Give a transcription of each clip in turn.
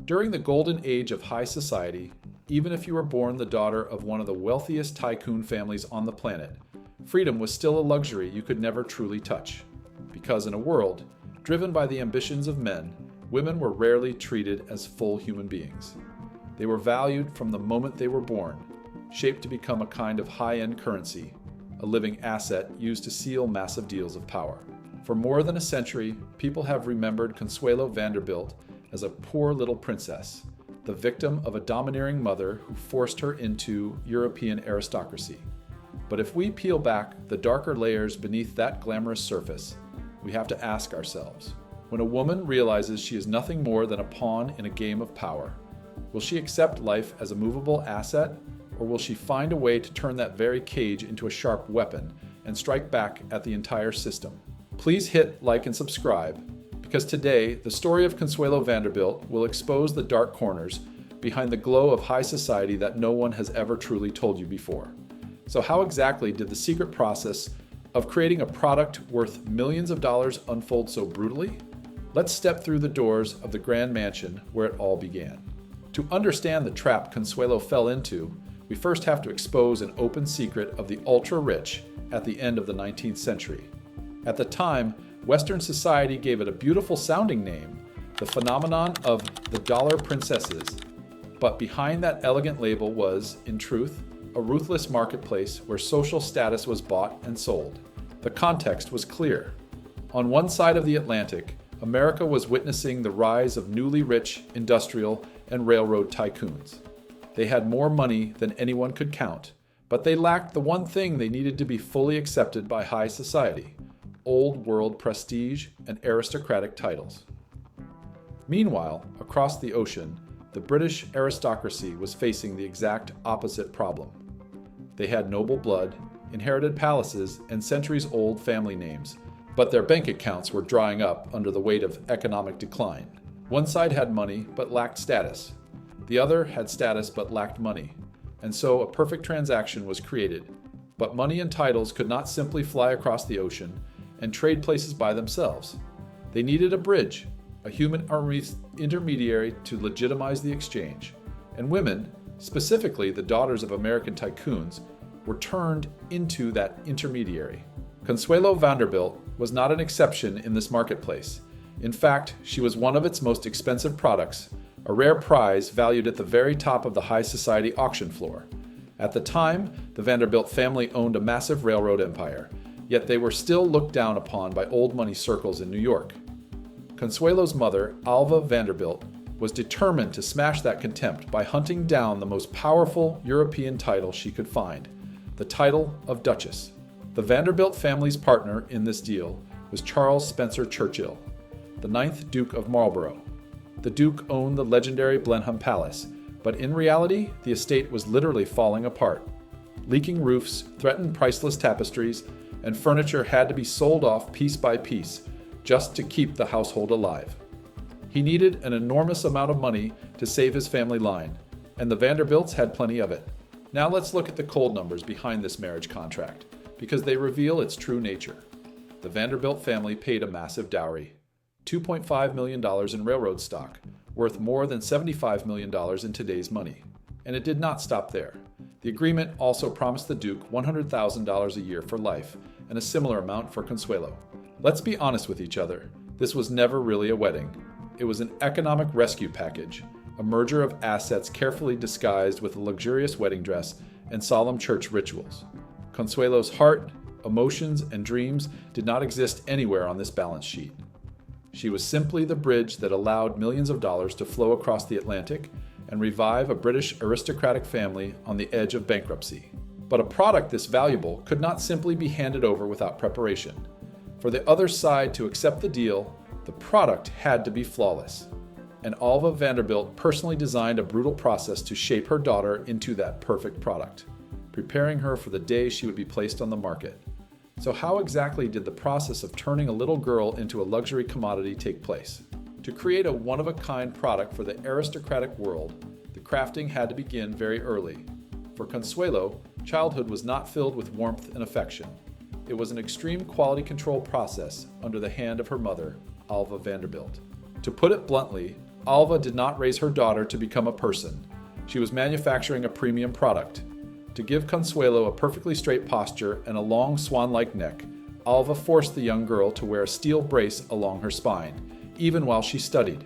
During the golden age of high society, even if you were born the daughter of one of the wealthiest tycoon families on the planet, freedom was still a luxury you could never truly touch. Because in a world driven by the ambitions of men, women were rarely treated as full human beings. They were valued from the moment they were born, shaped to become a kind of high-end currency, a living asset used to seal massive deals of power. For more than a century, people have remembered Consuelo Vanderbilt as a poor little princess, the victim of a domineering mother who forced her into European aristocracy. But if we peel back the darker layers beneath that glamorous surface, we have to ask ourselves, when a woman realizes she is nothing more than a pawn in a game of power, will she accept life as a movable asset, or will she find a way to turn that very cage into a sharp weapon and strike back at the entire system? Please hit like and subscribe, because today the story of Consuelo Vanderbilt will expose the dark corners behind the glow of high society that no one has ever truly told you before. So how exactly did the secret process of creating a product worth millions of dollars unfold so brutally? Let's step through the doors of the grand mansion where it all began. To understand the trap Consuelo fell into, we first have to expose an open secret of the ultra-rich at the end of the 19th century. At the time, Western society gave it a beautiful sounding name, the phenomenon of the dollar princesses. But behind that elegant label was, in truth, a ruthless marketplace where social status was bought and sold. The context was clear. On one side of the Atlantic, America was witnessing the rise of newly rich industrial and railroad tycoons. They had more money than anyone could count, but they lacked the one thing they needed to be fully accepted by high society: old world prestige and aristocratic titles. Meanwhile, across the ocean, the British aristocracy was facing the exact opposite problem. They had noble blood, inherited palaces, and centuries-old family names, but their bank accounts were drying up under the weight of economic decline. One side had money but lacked status. The other had status but lacked money. And so a perfect transaction was created. But money and titles could not simply fly across the ocean and trade places by themselves. They needed a bridge, a human intermediary to legitimize the exchange. And women, specifically the daughters of American tycoons, were turned into that intermediary. Consuelo Vanderbilt was not an exception in this marketplace. In fact, she was one of its most expensive products, a rare prize valued at the very top of the high society auction floor. At the time, the Vanderbilt family owned a massive railroad empire, yet they were still looked down upon by old money circles in New York. Consuelo's mother, Alva Vanderbilt, was determined to smash that contempt by hunting down the most powerful European title she could find, the title of Duchess. The Vanderbilt family's partner in this deal was Charles Spencer Churchill, the 9th Duke of Marlborough. The Duke owned the legendary Blenheim Palace, but in reality, the estate was literally falling apart. Leaking roofs threatened priceless tapestries, and furniture had to be sold off piece by piece just to keep the household alive. He needed an enormous amount of money to save his family line, and the Vanderbilts had plenty of it. Now let's look at the cold numbers behind this marriage contract, because they reveal its true nature. The Vanderbilt family paid a massive dowry, $2.5 million in railroad stock, worth more than $75 million in today's money. And it did not stop there. The agreement also promised the Duke $100,000 a year for life, and a similar amount for Consuelo. Let's be honest with each other. This was never really a wedding. It was an economic rescue package, a merger of assets carefully disguised with a luxurious wedding dress and solemn church rituals. Consuelo's heart, emotions, and dreams did not exist anywhere on this balance sheet. She was simply the bridge that allowed millions of dollars to flow across the Atlantic and revive a British aristocratic family on the edge of bankruptcy. But a product this valuable could not simply be handed over without preparation. For the other side to accept the deal, the product had to be flawless. And Alva Vanderbilt personally designed a brutal process to shape her daughter into that perfect product, preparing her for the day she would be placed on the market. So how exactly did the process of turning a little girl into a luxury commodity take place? To create a one-of-a-kind product for the aristocratic world, the crafting had to begin very early. For Consuelo, childhood was not filled with warmth and affection. It was an extreme quality control process under the hand of her mother, Alva Vanderbilt. To put it bluntly, Alva did not raise her daughter to become a person. She was manufacturing a premium product. To give Consuelo a perfectly straight posture and a long swan-like neck, Alva forced the young girl to wear a steel brace along her spine, even while she studied.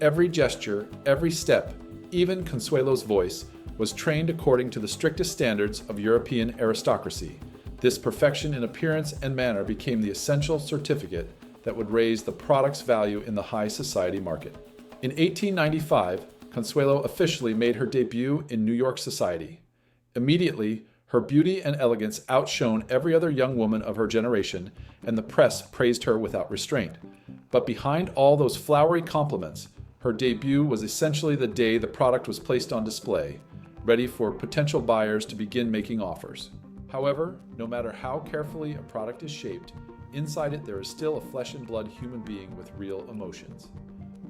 Every gesture, every step, even Consuelo's voice, was trained according to the strictest standards of European aristocracy. This perfection in appearance and manner became the essential certificate that would raise the product's value in the high society market. In 1895, Consuelo officially made her debut in New York society. Immediately, her beauty and elegance outshone every other young woman of her generation, and the press praised her without restraint. But behind all those flowery compliments, her debut was essentially the day the product was placed on display, ready for potential buyers to begin making offers. However, no matter how carefully a product is shaped, inside it there is still a flesh and blood human being with real emotions.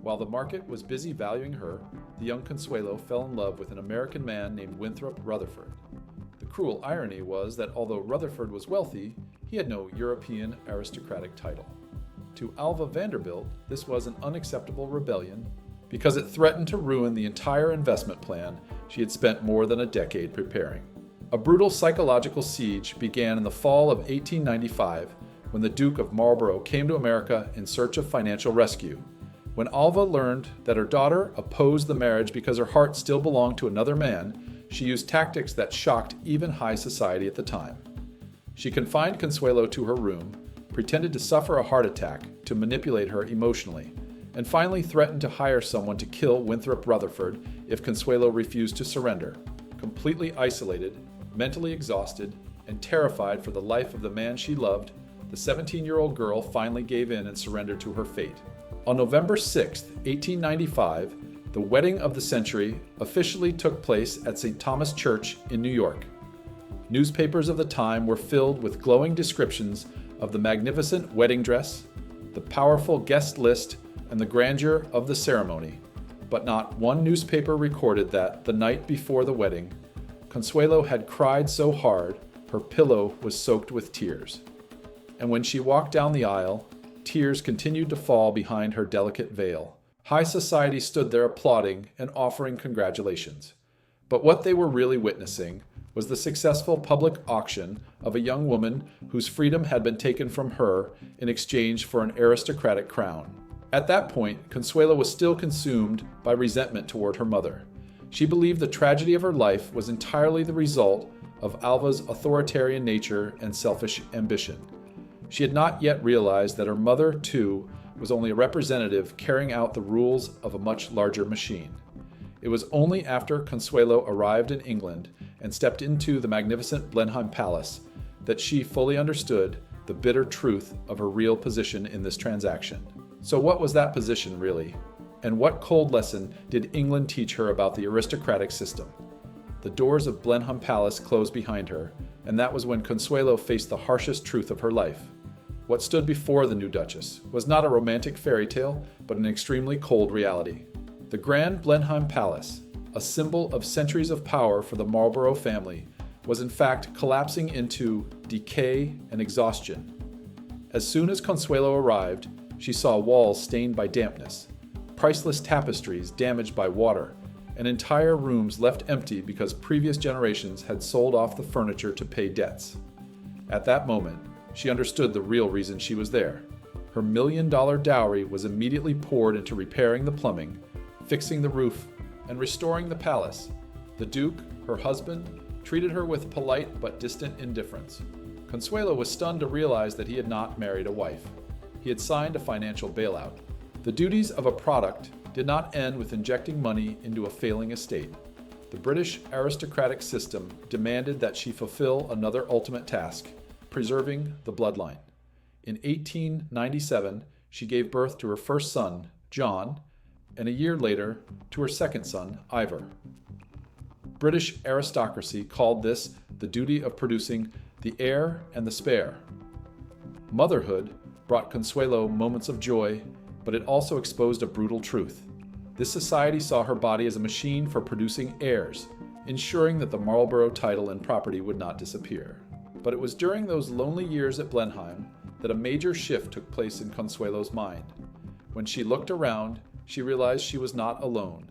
While the market was busy valuing her, the young Consuelo fell in love with an American man named Winthrop Rutherford. The cruel irony was that although Rutherford was wealthy, he had no European aristocratic title. To Alva Vanderbilt, this was an unacceptable rebellion because it threatened to ruin the entire investment plan she had spent more than a decade preparing. A brutal psychological siege began in the fall of 1895 when the Duke of Marlborough came to America in search of financial rescue. When Alva learned that her daughter opposed the marriage because her heart still belonged to another man, she used tactics that shocked even high society at the time. She confined Consuelo to her room, pretended to suffer a heart attack to manipulate her emotionally, and finally threatened to hire someone to kill Winthrop Rutherford if Consuelo refused to surrender. Completely isolated, mentally exhausted, and terrified for the life of the man she loved, the 17-year-old girl finally gave in and surrendered to her fate. On November 6, 1895, the wedding of the century officially took place at St. Thomas Church in New York. Newspapers of the time were filled with glowing descriptions of the magnificent wedding dress, the powerful guest list, and the grandeur of the ceremony. But not one newspaper recorded that, the night before the wedding, Consuelo had cried so hard her pillow was soaked with tears. And when she walked down the aisle, tears continued to fall behind her delicate veil. High society stood there applauding and offering congratulations. But what they were really witnessing was the successful public auction of a young woman whose freedom had been taken from her in exchange for an aristocratic crown. At that point, Consuelo was still consumed by resentment toward her mother. She believed the tragedy of her life was entirely the result of Alva's authoritarian nature and selfish ambition. She had not yet realized that her mother, too, was only a representative carrying out the rules of a much larger machine. It was only after Consuelo arrived in England and stepped into the magnificent Blenheim Palace that she fully understood the bitter truth of her real position in this transaction. So what was that position really? And what cold lesson did England teach her about the aristocratic system? The doors of Blenheim Palace closed behind her, and that was when Consuelo faced the harshest truth of her life. What stood before the new Duchess was not a romantic fairy tale, but an extremely cold reality. The Grand Blenheim Palace, a symbol of centuries of power for the Marlborough family, was in fact collapsing into decay and exhaustion. As soon as Consuelo arrived, she saw walls stained by dampness, priceless tapestries damaged by water, and entire rooms left empty because previous generations had sold off the furniture to pay debts. At that moment, she understood the real reason she was there. Her $1 million dowry was immediately poured into repairing the plumbing, fixing the roof, and restoring the palace. The Duke, her husband, treated her with polite but distant indifference. Consuelo was stunned to realize that he had not married a wife. He had signed a financial bailout. The duties of a product did not end with injecting money into a failing estate. The British aristocratic system demanded that she fulfill another ultimate task: preserving the bloodline. In 1897, she gave birth to her first son, John, and a year later to her second son, Ivor. British aristocracy called this the duty of producing the heir and the spare. Motherhood brought Consuelo moments of joy, but it also exposed a brutal truth. This society saw her body as a machine for producing heirs, ensuring that the Marlborough title and property would not disappear. But it was during those lonely years at Blenheim that a major shift took place in Consuelo's mind. When she looked around, she realized she was not alone.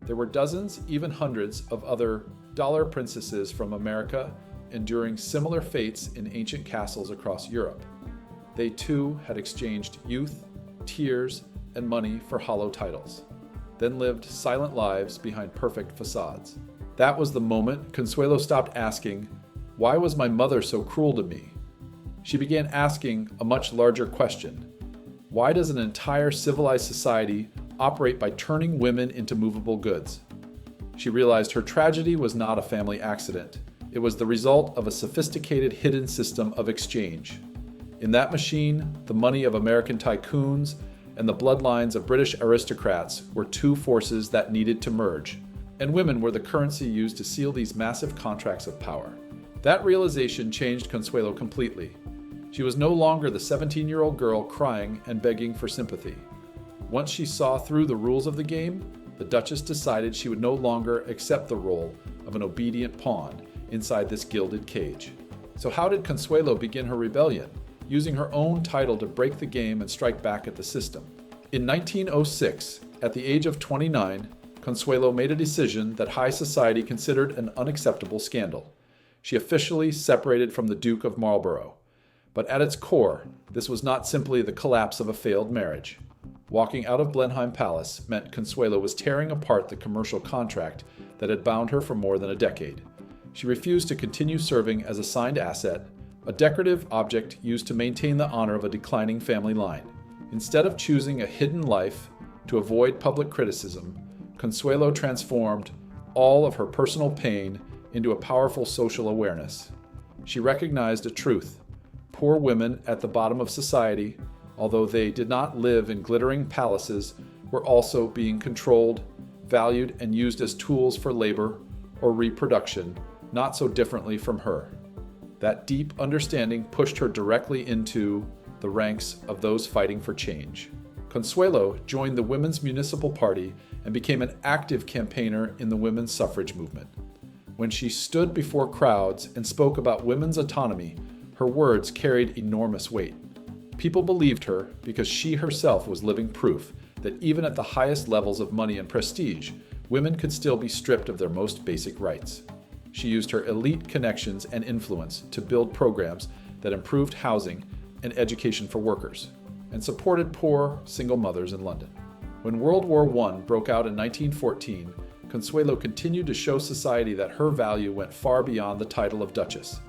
There were dozens, even hundreds, of other dollar princesses from America enduring similar fates in ancient castles across Europe. They too had exchanged youth, tears, and money for hollow titles, then lived silent lives behind perfect facades. That was the moment Consuelo stopped asking, "Why was my mother so cruel to me?" She began asking a much larger question. Why does an entire civilized society operate by turning women into movable goods? She realized her tragedy was not a family accident. It was the result of a sophisticated hidden system of exchange. In that machine, the money of American tycoons and the bloodlines of British aristocrats were two forces that needed to merge, and women were the currency used to seal these massive contracts of power. That realization changed Consuelo completely. She was no longer the 17-year-old girl crying and begging for sympathy. Once she saw through the rules of the game, the Duchess decided she would no longer accept the role of an obedient pawn inside this gilded cage. So how did Consuelo begin her rebellion, using her own title to break the game and strike back at the system? In 1906, at the age of 29, Consuelo made a decision that high society considered an unacceptable scandal. She officially separated from the Duke of Marlborough. But at its core, this was not simply the collapse of a failed marriage. Walking out of Blenheim Palace meant Consuelo was tearing apart the commercial contract that had bound her for more than a decade. She refused to continue serving as a signed asset, a decorative object used to maintain the honor of a declining family line. Instead of choosing a hidden life to avoid public criticism, Consuelo transformed all of her personal pain into a powerful social awareness. She recognized a truth. Poor women at the bottom of society, although they did not live in glittering palaces, were also being controlled, valued, and used as tools for labor or reproduction, not so differently from her. That deep understanding pushed her directly into the ranks of those fighting for change. Consuelo joined the Women's Municipal Party and became an active campaigner in the women's suffrage movement. When she stood before crowds and spoke about women's autonomy, her words carried enormous weight. People believed her because she herself was living proof that even at the highest levels of money and prestige, women could still be stripped of their most basic rights. She used her elite connections and influence to build programs that improved housing and education for workers, and supported poor, single mothers in London. When World War I broke out in 1914, Consuelo continued to show society that her value went far beyond the title of Duchess.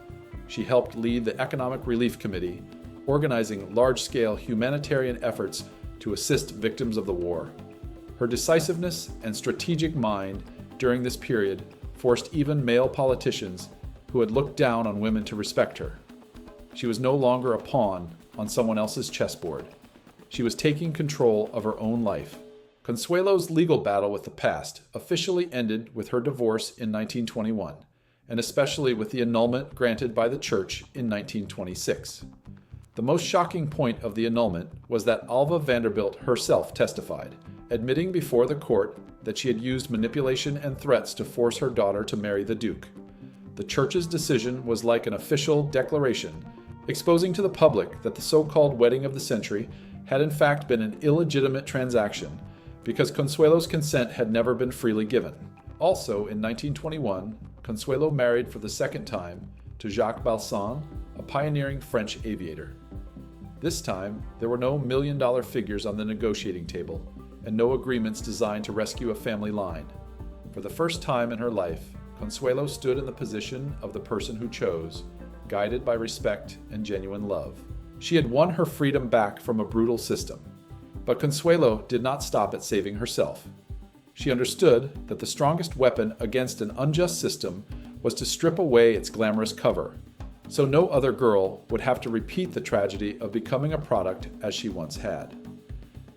She helped lead the Economic Relief Committee, organizing large-scale humanitarian efforts to assist victims of the war. Her decisiveness and strategic mind during this period forced even male politicians who had looked down on women to respect her. She was no longer a pawn on someone else's chessboard. She was taking control of her own life. Consuelo's legal battle with the past officially ended with her divorce in 1921, and especially with the annulment granted by the Church in 1926. The most shocking point of the annulment was that Alva Vanderbilt herself testified, admitting before the court that she had used manipulation and threats to force her daughter to marry the Duke. The Church's decision was like an official declaration, exposing to the public that the so-called wedding of the century had in fact been an illegitimate transaction because Consuelo's consent had never been freely given. Also, in 1921, Consuelo married for the second time to Jacques Balsan, a pioneering French aviator. This time, there were no million-dollar figures on the negotiating table and no agreements designed to rescue a family line. For the first time in her life, Consuelo stood in the position of the person who chose, guided by respect and genuine love. She had won her freedom back from a brutal system. But Consuelo did not stop at saving herself. She understood that the strongest weapon against an unjust system was to strip away its glamorous cover, so no other girl would have to repeat the tragedy of becoming a product as she once had.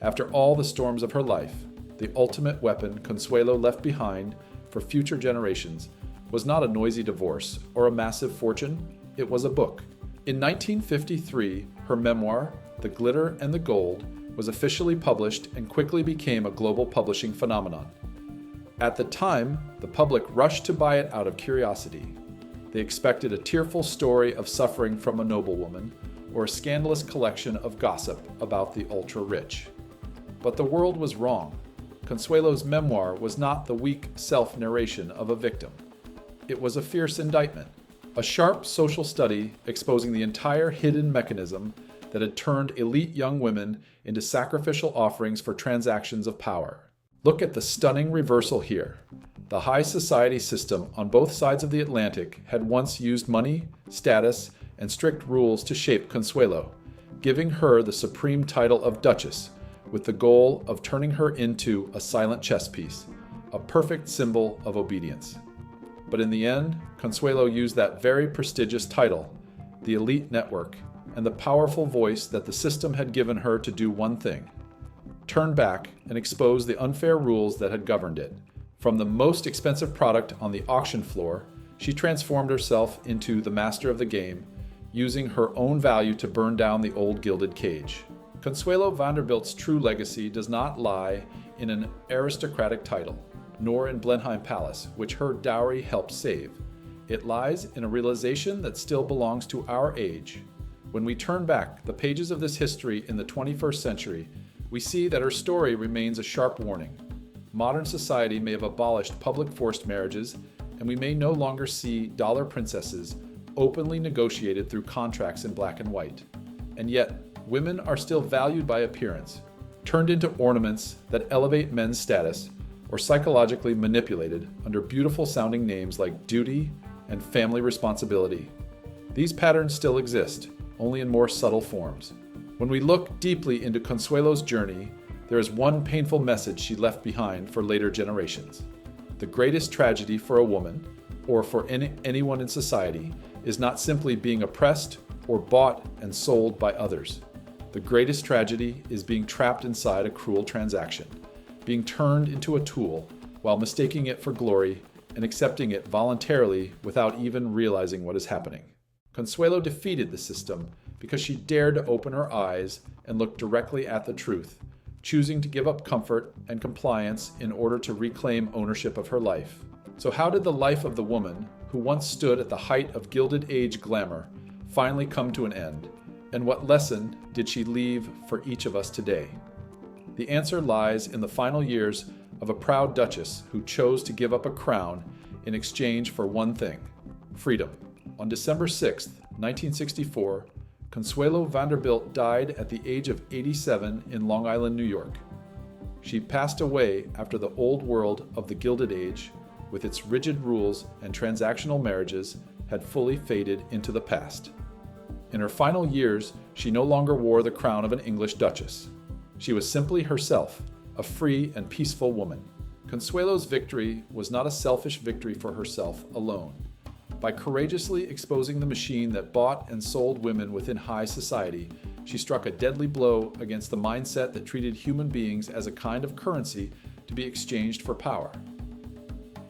After all the storms of her life, the ultimate weapon Consuelo left behind for future generations was not a noisy divorce or a massive fortune, it was a book. In 1953, her memoir, The Glitter and the Gold, was officially published and quickly became a global publishing phenomenon. At the time, the public rushed to buy it out of curiosity. They expected a tearful story of suffering from a noblewoman or a scandalous collection of gossip about the ultra-rich. But the world was wrong. Consuelo's memoir was not the weak self-narration of a victim. It was a fierce indictment, a sharp social study exposing the entire hidden mechanism that had turned elite young women into sacrificial offerings for transactions of power. Look at the stunning reversal here. The high society system on both sides of the Atlantic had once used money, status, and strict rules to shape Consuelo, giving her the supreme title of Duchess, with the goal of turning her into a silent chess piece, a perfect symbol of obedience. But in the end, Consuelo used that very prestigious title, the elite network, and the powerful voice that the system had given her to do one thing: turn back and expose the unfair rules that had governed it. From the most expensive product on the auction floor, she transformed herself into the master of the game, using her own value to burn down the old gilded cage. Consuelo Vanderbilt's true legacy does not lie in an aristocratic title, nor in Blenheim Palace, which her dowry helped save. It lies in a realization that still belongs to our age. When we turn back the pages of this history in the 21st century, we see that her story remains a sharp warning. Modern society may have abolished public forced marriages, and we may no longer see dollar princesses openly negotiated through contracts in black and white. And yet, women are still valued by appearance, turned into ornaments that elevate men's status, or psychologically manipulated under beautiful sounding names like duty and family responsibility. These patterns still exist, only in more subtle forms. When we look deeply into Consuelo's journey, there is one painful message she left behind for later generations. The greatest tragedy for a woman, or for anyone in society, is not simply being oppressed or bought and sold by others. The greatest tragedy is being trapped inside a cruel transaction, being turned into a tool while mistaking it for glory and accepting it voluntarily without even realizing what is happening. Consuelo defeated the system because she dared to open her eyes and look directly at the truth, choosing to give up comfort and compliance in order to reclaim ownership of her life. So how did the life of the woman who once stood at the height of Gilded Age glamour finally come to an end? And what lesson did she leave for each of us today? The answer lies in the final years of a proud duchess who chose to give up a crown in exchange for one thing: freedom. On December 6, 1964, Consuelo Vanderbilt died at the age of 87 in Long Island, New York. She passed away after the old world of the Gilded Age, with its rigid rules and transactional marriages, had fully faded into the past. In her final years, she no longer wore the crown of an English duchess. She was simply herself, a free and peaceful woman. Consuelo's victory was not a selfish victory for herself alone. By courageously exposing the machine that bought and sold women within high society, she struck a deadly blow against the mindset that treated human beings as a kind of currency to be exchanged for power.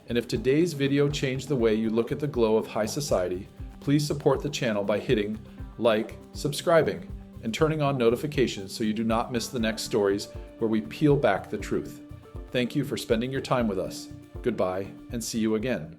And if today's video changed the way you look at the glow of high society, please support the channel by hitting like, subscribing, and turning on notifications so you do not miss the next stories where we peel back the truth. Thank you for spending your time with us. Goodbye, and see you again.